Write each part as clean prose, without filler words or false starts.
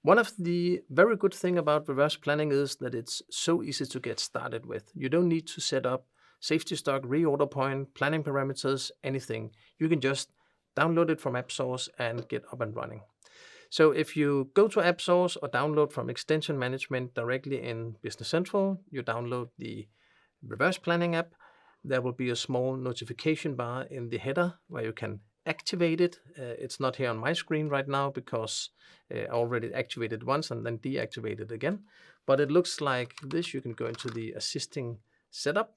One of the very good thing about reverse planning is that it's so easy to get started with. You don't need to set up safety stock, reorder point, planning parameters, anything. You can just download it from App Source and get up and running. So if you go to App Source or download from Extension Management directly in Business Central, you download the Reverse Planning app. There will be a small notification bar in the header where you can activate it. It's not here on my screen right now because I already activated once and then deactivated again. But it looks like this. You can go into the assisting setup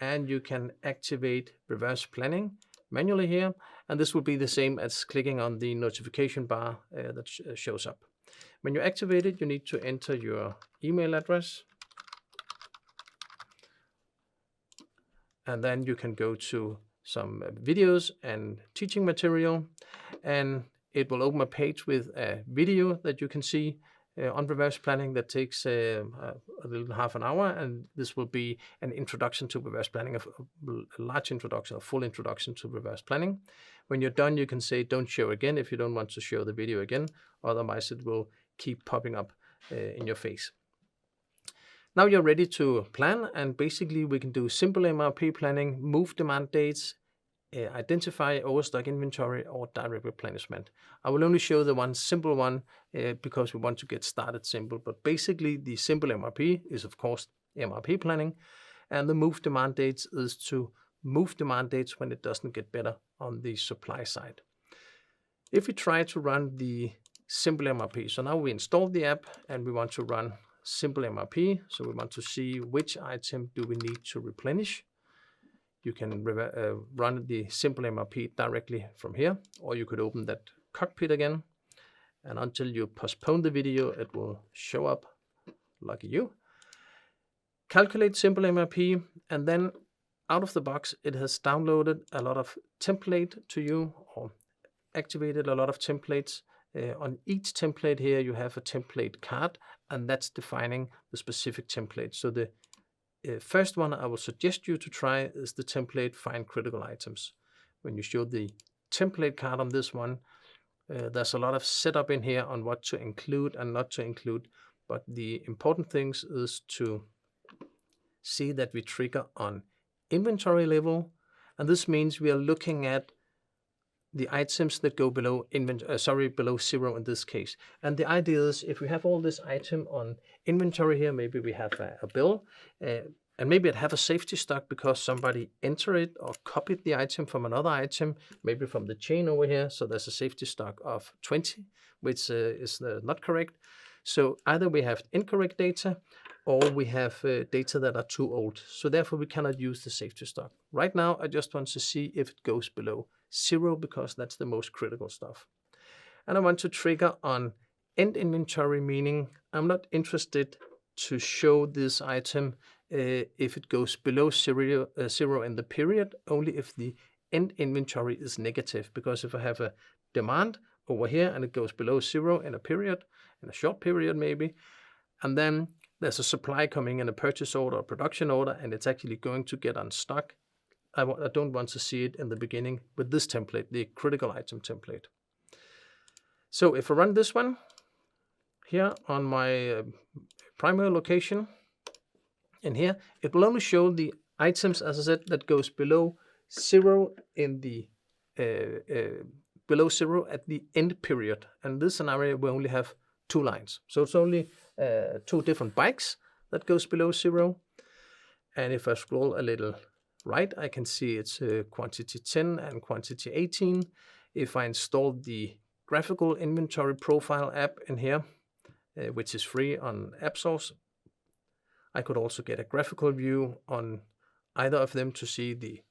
and you can activate reverse planning manually here. And this will be the same as clicking on the notification bar that shows up. When you activate it, you need to enter your email address. And then you can go to some videos and teaching material, and it will open a page with a video that you can see on reverse planning that takes a little half an hour, and this will be an introduction to reverse planning, a large introduction, a full introduction to reverse planning. When you're done, you can say don't show again if you don't want to show the video again, otherwise it will keep popping up in your face. Now you're ready to plan, and basically we can do simple MRP planning, move demand dates, identify overstock inventory, or direct replenishment. I will only show the one simple one because we want to get started simple, but basically the simple MRP is of course MRP planning, and the move demand dates is to move demand dates when it doesn't get better on the supply side. If we try to run the simple MRP, so now we installed the app and we want to run simple MRP, so we want to see which item do we need to replenish. You can run the simple MRP directly from here, or you could open that cockpit again, and until you postpone the video it will show up. Lucky you. Calculate simple MRP, and then out of the box it has downloaded a lot of template to you, or activated a lot of templates. On each template here you have a template card, and that's defining the specific template. So the first one I will suggest you to try is the template find critical items. When you show the template card on this one, there's a lot of setup in here on what to include and not to include, but the important things is to see that we trigger on inventory level, and this means we are looking at the items that go below below zero in this case. And the idea is if we have all this item on inventory here, maybe we have a bill, and maybe it have a safety stock because somebody entered it or copied the item from another item, maybe from the chain over here. So there's a safety stock of 20, which is not correct. So either we have incorrect data or we have data that are too old. So therefore we cannot use the safety stock. Right now I just want to see if it goes below zero because that's the most critical stuff. And I want to trigger on end inventory, meaning I'm not interested to show this item if it goes below zero in the period, only if the end inventory is negative. Because if I have a demand over here and it goes below zero in a period, in a short period maybe, and then there's a supply coming in, a purchase order or production order, and it's actually going to get on stock, I don't want to see it in the beginning with this template, the critical item template. So if I run this one here on my primary location, in here, it will only show the items, as I said, that goes below zero in the below zero at the end period. And this scenario we only have 2 lines, so it's only 2 different bikes that goes below zero. And if I scroll a little right, I can see it's quantity 10 and quantity 18. If I install the graphical inventory profile app in here, which is free on App Source, I could also get a graphical view on either of them to see the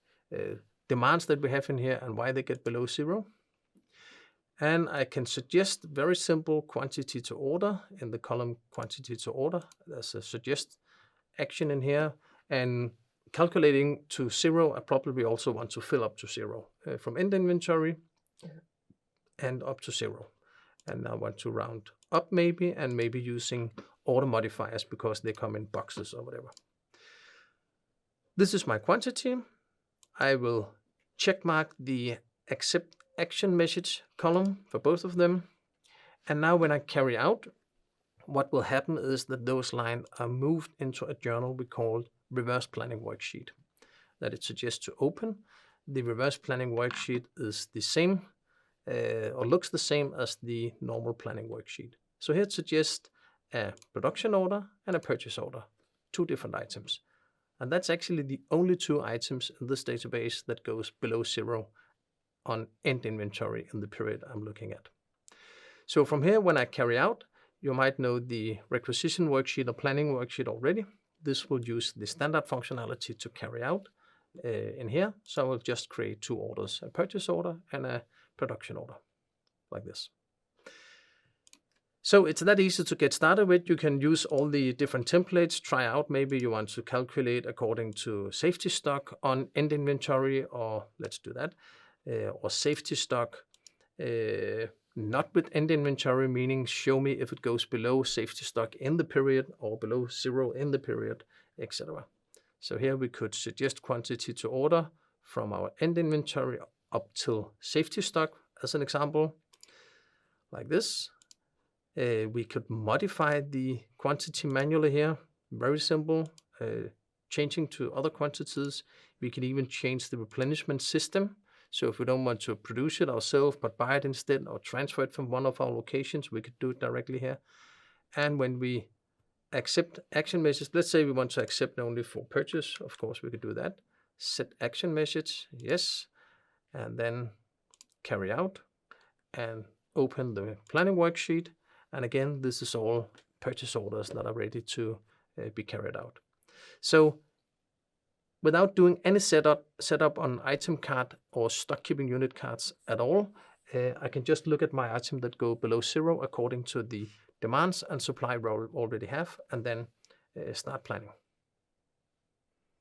demands that we have in here and why they get below zero. And I can suggest very simple quantity to order in the column quantity to order. There's a suggest action in here, and calculating to zero, I probably also want to fill up to zero from end inventory and up to zero. And I want to round up maybe, and maybe using order modifiers because they come in boxes or whatever. This is my quantity. I will check mark the accept action message column for both of them. And now when I carry out, what will happen is that those lines are moved into a journal we call Reverse Planning Worksheet that it suggests to open. The Reverse Planning Worksheet is the same or looks the same as the normal planning worksheet. So here it suggests a production order and a purchase order, 2 different items. And that's actually the only 2 items in this database that goes below 0 on end inventory in the period I'm looking at. So from here, when I carry out, you might know the requisition worksheet or planning worksheet already. This will use the standard functionality to carry out in here. So I will just create 2 orders, a purchase order and a production order, like this. So it's that easy to get started with. You can use all the different templates, try out. Maybe you want to calculate according to safety stock on end inventory, or let's do that, or safety stock not with end inventory, meaning show me if it goes below safety stock in the period or below 0 in the period, etc. So here we could suggest quantity to order from our end inventory up till safety stock as an example, like this. We could modify the quantity manually here, very simple, changing to other quantities. We can even change the replenishment system. So if we don't want to produce it ourselves, but buy it instead or transfer it from one of our locations, we could do it directly here. And when we accept action message, let's say we want to accept only for purchase, of course we could do that. Set action message, yes, and then carry out and open the planning worksheet. And again, this is all purchase orders that are ready to be carried out. So without doing any setup on item card or stock keeping unit cards at all, I can just look at my item that go below 0 according to the demands and supply we already have, and then start planning.